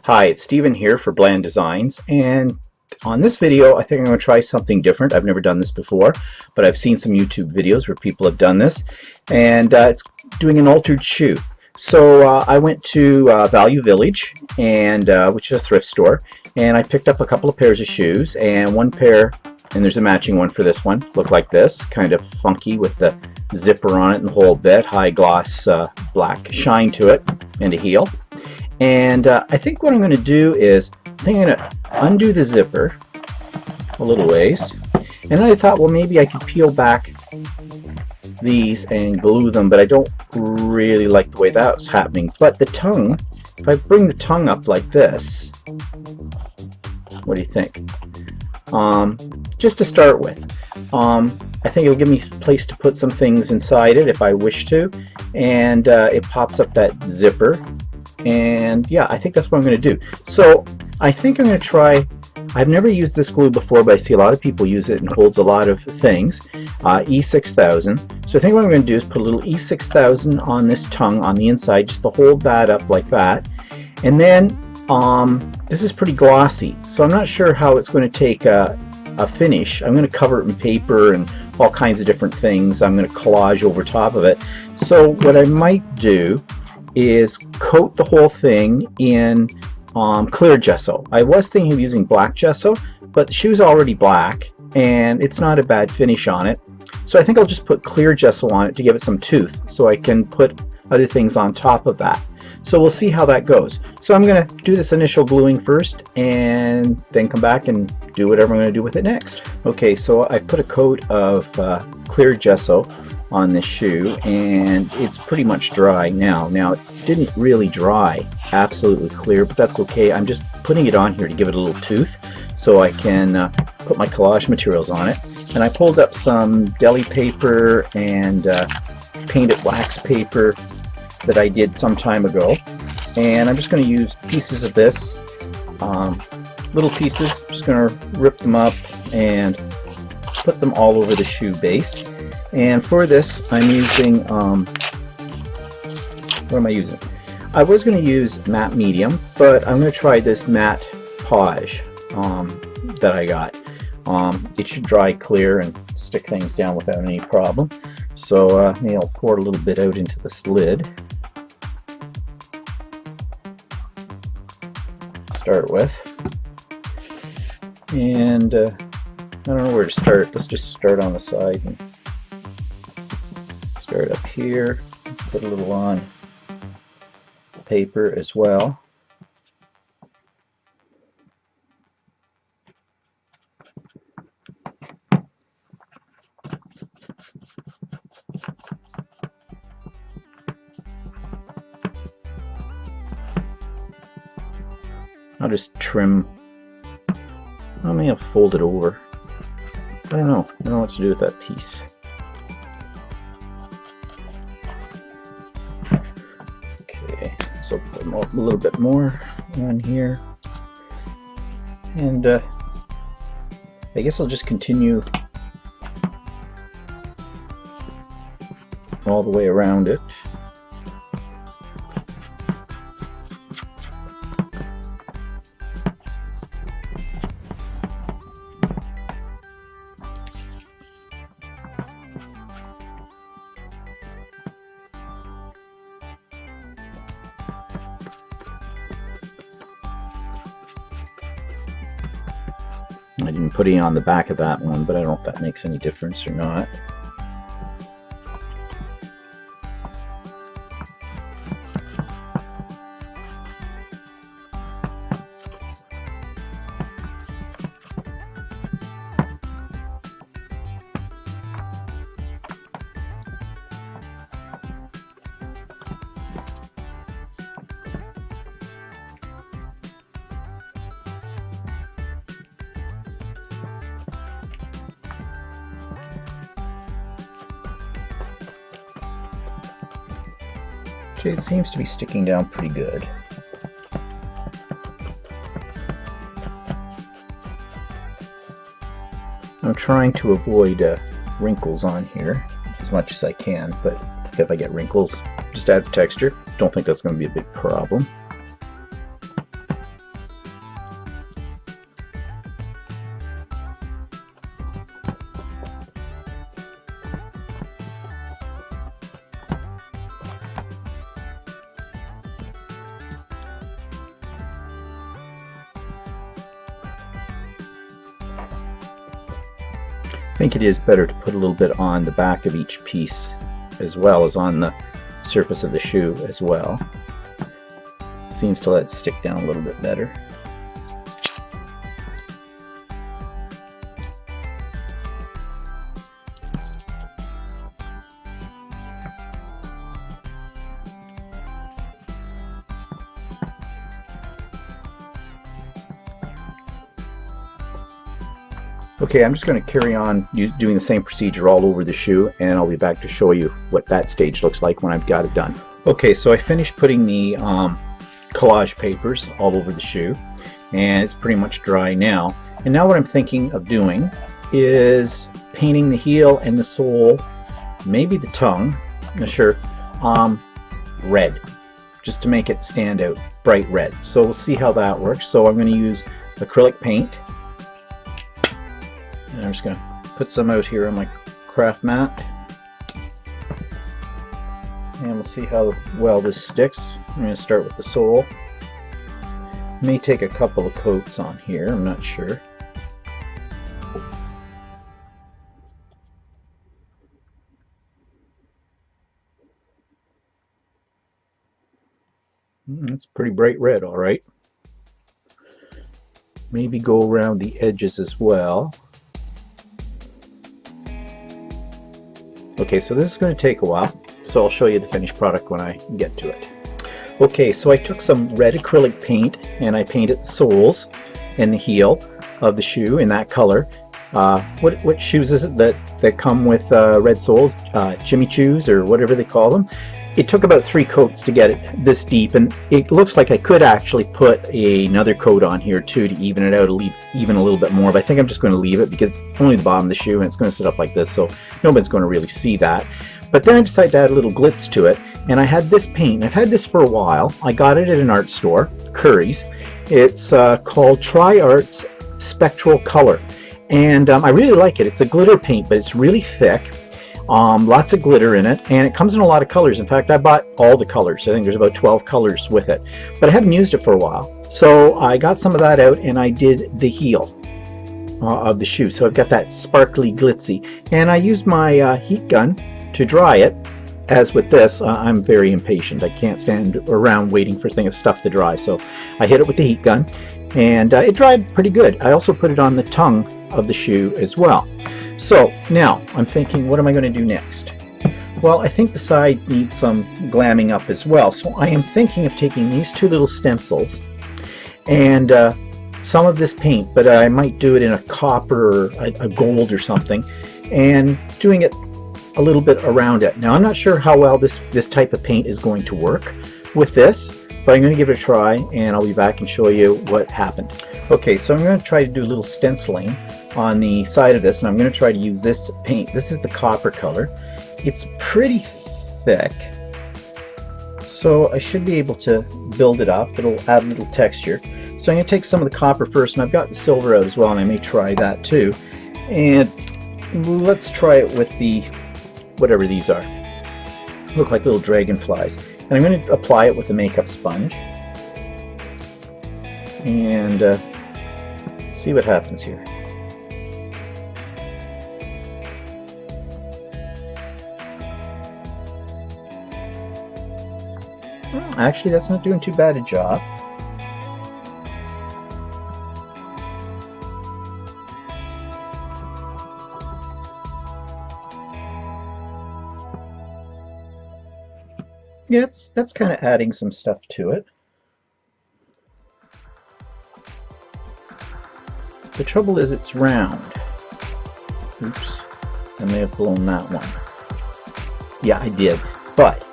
Hi, it's Steven here for Bland Designs, and on this video I think I'm going to try something different. I've never done this before, but I've seen some YouTube videos where people have done this, and it's doing an altered shoe. So I went to Value Village, and which is a thrift store, and I picked up a couple of pairs of shoes, and one pair, and there's a matching one for this one, look like this, kind of funky with the zipper on it and the whole bit, high gloss black shine to it, and a heel. And I think what I'm going to do is I'm going to undo the zipper a little ways, and then I thought, well, maybe I could peel back these and glue them, but I don't really like the way that was happening. But the tongue, if I bring the tongue up like this, what do you think? Just to start with, I think it'll give me a place to put some things inside it if I wish to, and it pops up that zipper. And yeah, I think that's what I'm going to do. So I think I'm going to try, I've never used this glue before, but I see a lot of people use it and holds a lot of things, E6000. So I think what I'm going to do is put a little E6000 on this tongue on the inside, just to hold that up like that. And then this is pretty glossy, so I'm not sure how it's going to take a finish. I'm going to cover it in paper and all kinds of different things. I'm going to collage over top of it. So what I might do is coat the whole thing in clear gesso. I was thinking of using black gesso, but the shoe's already black and it's not a bad finish on it. So I think I'll just put clear gesso on it to give it some tooth, so I can put other things on top of that. So we'll see how that goes. So I'm going to do this initial gluing first and then come back and do whatever I'm going to do with it next. Okay, so I've put a coat of clear gesso on this shoe, and it's pretty much dry now. Now, it didn't really dry absolutely clear, but that's okay. I'm just putting it on here to give it a little tooth so I can put my collage materials on it. And I pulled up some deli paper and painted wax paper that I did some time ago, and I'm just going to use pieces of this, little pieces. I'm just going to rip them up and put them all over the shoe base. And for this, I'm using, what am I using? I was going to use matte medium, but I'm going to try this matte collage that I got. It should dry clear and stick things down without any problem. So maybe I'll pour a little bit out into this lid. Start with. And I don't know where to start. Let's just start on the side and start up here, put a little on paper as well. I'll just trim. I may have folded over. I don't know what to do with that piece. So put a little bit more on here, and I guess I'll just continue all the way around it. I didn't put any on the back of that one, but I don't know if that makes any difference or not. Okay, it seems to be sticking down pretty good. I'm trying to avoid wrinkles on here as much as I can, but if I get wrinkles, just adds texture. Don't think that's going to be a big problem. I think it is better to put a little bit on the back of each piece as well as on the surface of the shoe as well. Seems to let it stick down a little bit better. Okay, I'm just going to carry on doing the same procedure all over the shoe, and I'll be back to show you what that stage looks like when I've got it done. Okay, so I finished putting the collage papers all over the shoe, and it's pretty much dry now. And now what I'm thinking of doing is painting the heel and the sole, maybe the tongue, I'm not sure, red, just to make it stand out, bright red. So we'll see how that works. So I'm going to use acrylic paint. And I'm just going to put some out here on my craft mat, and we'll see how well this sticks. I'm going to start with the sole. May take a couple of coats on here, I'm not sure. It's pretty bright red, all right. Maybe go around the edges as well. Okay, so this is going to take a while, so I'll show you the finished product when I get to it. Okay, so I took some red acrylic paint and I painted the soles and the heel of the shoe in that color. What shoes is it that come with red soles? Jimmy Choos or whatever they call them. It took about 3 coats to get it this deep, and it looks like I could actually put another coat on here too to even it out, even a little bit more, but I think I'm just going to leave it because it's only the bottom of the shoe and it's going to sit up like this, so nobody's going to really see that. But then I decided to add a little glitz to it, and I had this paint. I've had this for a while. I got it at an art store, Curry's. It's called Tri-Arts Spectral Color, and I really like it. It's a glitter paint, but it's really thick. Lots of glitter in it, and it comes in a lot of colors. In fact, I bought all the colors. I think there's about 12 colors with it, but I haven't used it for a while. So I got some of that out and I did the heel of the shoe. So I've got that sparkly glitzy, and I used my heat gun to dry it. As with this, I'm very impatient. I can't stand around waiting for stuff to dry, so I hit it with the heat gun, and it dried pretty good. I also put it on the tongue of the shoe as well. So now I'm thinking, what am I going to do next? Well, I think the side needs some glamming up as well. So I am thinking of taking these 2 little stencils and some of this paint, but I might do it in a copper or a gold or something, and doing it a little bit around it. Now I'm not sure how well this type of paint is going to work with this, but I'm going to give it a try, and I'll be back and show you what happened. Okay, so I'm going to try to do a little stenciling on the side of this, and I'm going to try to use this paint. This is the copper color. It's pretty thick, so I should be able to build it up. It'll add a little texture. So I'm going to take some of the copper first, and I've got the silver out as well, and I may try that too. And let's try it with the, whatever these are. Look like little dragonflies. And I'm going to apply it with a makeup sponge and see what happens here. Actually, that's not doing too bad a job. Yeah, that's kind of adding some stuff to it. The trouble is it's round. Oops, I may have blown that one. Yeah, I did. But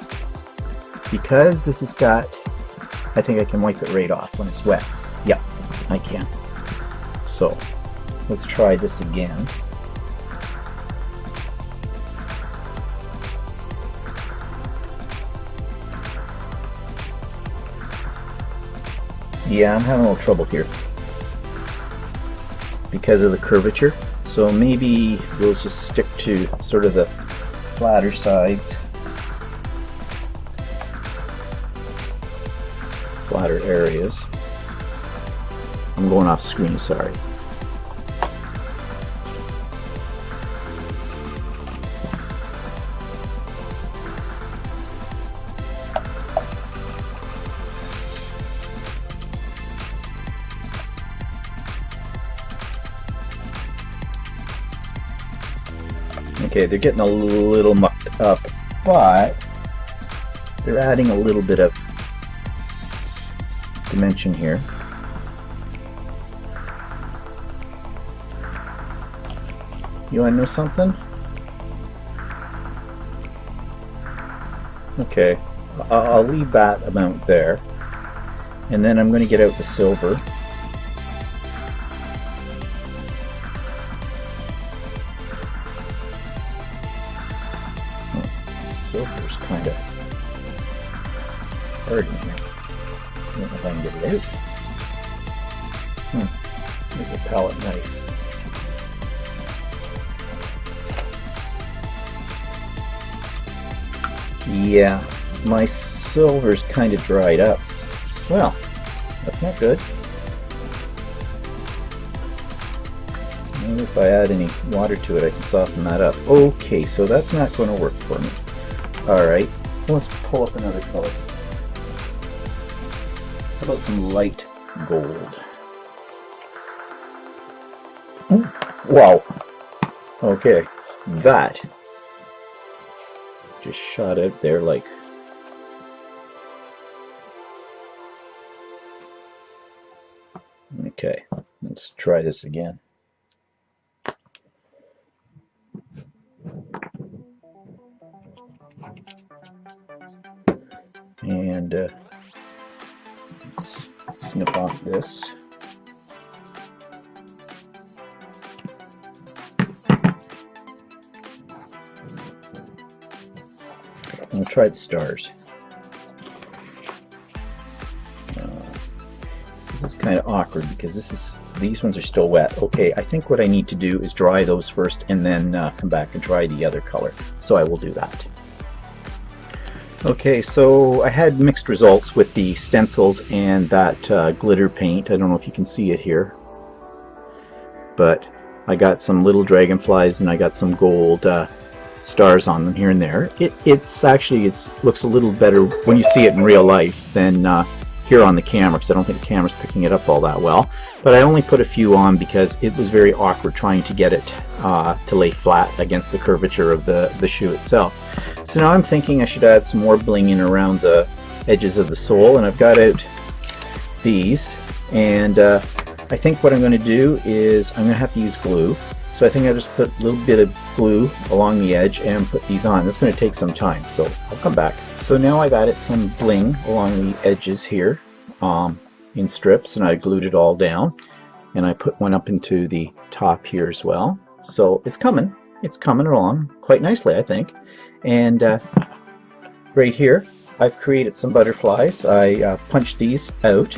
because this has got, I think I can wipe it right off when it's wet. Yeah, I can. So let's try this again. Yeah, I'm having a little trouble here because of the curvature. So maybe we'll just stick to sort of the flatter sides, flatter areas. I'm going off screen, sorry. Okay, they're getting a little mucked up, but they're adding a little bit of dimension here. You want to know something? Okay, I'll leave that amount there, and then I'm going to get out the silver. Silver's kind of hard in here. I don't know if I can get it out. There's a palette knife. Yeah, my silver's kind of dried up. Well, that's not good. I wonder if I add any water to it, I can soften that up. Okay, so that's not going to work for me. Alright, let's pull up another color. How about some light gold? Wow. Okay, that just shot out there like... Okay, let's try this again. And let's snip off this. We'll try the stars. This is kind of awkward because these ones are still wet. Okay, I think what I need to do is dry those first and then come back and try the other color. So I will do that. Okay, so I had mixed results with the stencils and that glitter paint. I don't know if you can see it here, but I got some little dragonflies and I got some gold stars on them here and there. It looks a little better when you see it in real life than here on the camera, because I don't think the camera's picking it up all that well. But I only put a few on because it was very awkward trying to get it to lay flat against the curvature of the shoe itself. So now I'm thinking I should add some more bling in around the edges of the sole, and I've got out these, and I think what I'm going to do is I'm going to have to use glue. So I think I'll just put a little bit of glue along the edge and put these on. That's going to take some time, so I'll come back. So now I've added some bling along the edges here in strips, and I glued it all down, and I put one up into the top here as well. So it's coming along quite nicely, I think. And right here I've created some butterflies. I punched these out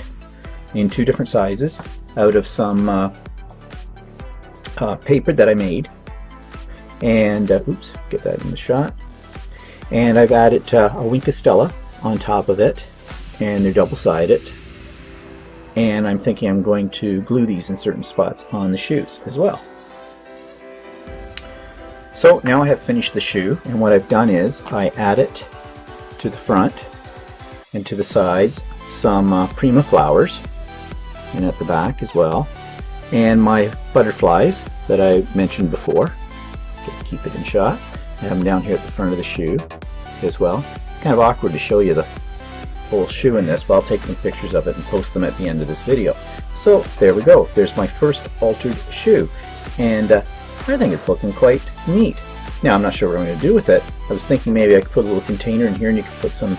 in 2 different sizes out of some paper that I made, and oops, get that in the shot. And I've added a Wink of Stella on top of it, and they're double-sided. And I'm thinking I'm going to glue these in certain spots on the shoes as well. So now I have finished the shoe, and what I've done is I added to the front and to the sides some Prima flowers, and at the back as well, and my butterflies that I mentioned before. Keep it in shot. I have them down here at the front of the shoe as well. It's kind of awkward to show you the whole shoe in this, but I'll take some pictures of it and post them at the end of this video. So there we go. There's my first altered shoe, and I think it's looking quite neat. Now I'm not sure what I'm going to do with it. I was thinking maybe I could put a little container in here and you could put some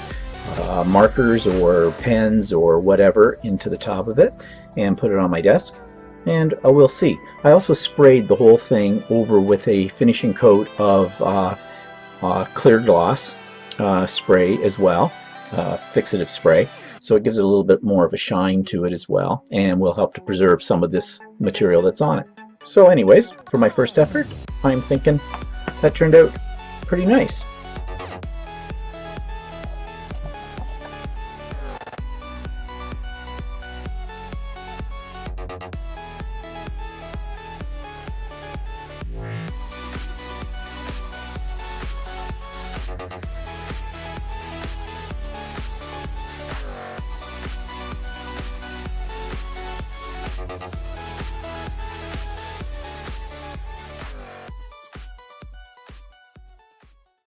markers or pens or whatever into the top of it and put it on my desk, and we'll see. I also sprayed the whole thing over with a finishing coat of clear gloss spray as well, fixative spray, so it gives it a little bit more of a shine to it as well, and will help to preserve some of this material that's on it. So anyways, for my first effort, I'm thinking that turned out pretty nice.